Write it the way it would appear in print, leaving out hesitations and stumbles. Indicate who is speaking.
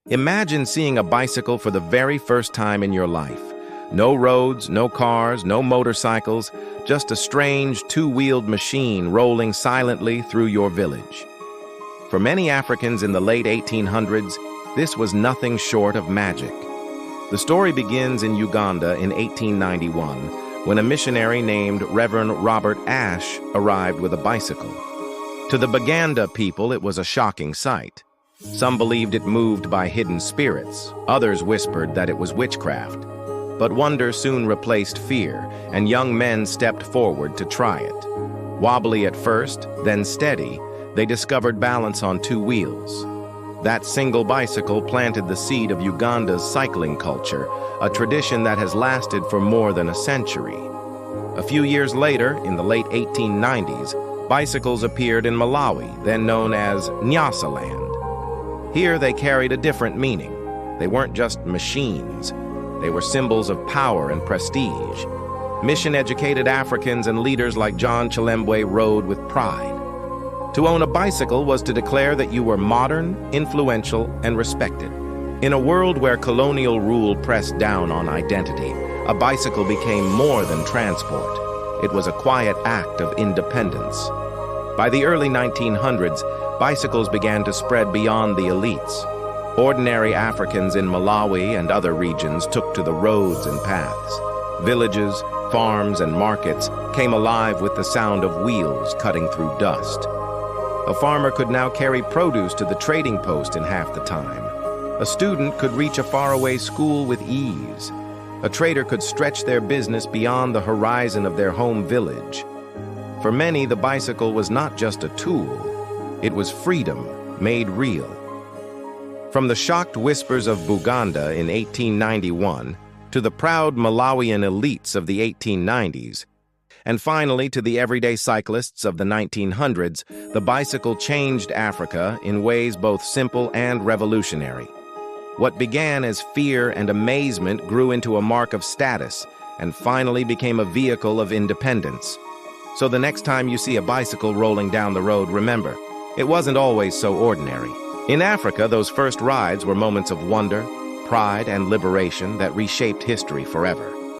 Speaker 1: Imagine seeing a bicycle for the very first time in your life. No roads, no cars, no motorcycles, just a strange two-wheeled machine rolling silently through your village. For many Africans in the late 1800s, this was nothing short of magic. The story begins in Uganda in 1891, when a missionary named Reverend Robert Ashe arrived with a bicycle. To the Baganda people, it was a shocking sight. Some believed it moved by hidden spirits. Others whispered that it was witchcraft. But wonder soon replaced fear, and young men stepped forward to try it. Wobbly at first, then steady, they discovered balance on two wheels. That single bicycle planted the seed of Uganda's cycling culture, a tradition that has lasted for more than a century. A few years later, in the late 1890s, bicycles appeared in Malawi, then known as Nyasaland. Here they carried a different meaning. They weren't just machines. They were symbols of power and prestige. Mission-educated Africans and leaders like John Chilembwe rode with pride. To own a bicycle was to declare that you were modern, influential, and respected. In a world where colonial rule pressed down on identity, a bicycle became more than transport. It was a quiet act of independence. By the early 1900s, bicycles began to spread beyond the elites. Ordinary Africans in Malawi and other regions took to the roads and paths. Villages, farms, and markets came alive with the sound of wheels cutting through dust. A farmer could now carry produce to the trading post in half the time. A student could reach a faraway school with ease. A trader could stretch their business beyond the horizon of their home village. For many, the bicycle was not just a tool. It was freedom made real. From the shocked whispers of Baganda in 1891 to the proud Malawian elites of the 1890s, and finally to the everyday cyclists of the 1900s, the bicycle changed Africa in ways both simple and revolutionary. What began as fear and amazement grew into a mark of status and finally became a vehicle of independence. So the next time you see a bicycle rolling down the road, remember, it wasn't always so ordinary. In Africa, those first rides were moments of wonder, pride, and liberation that reshaped history forever.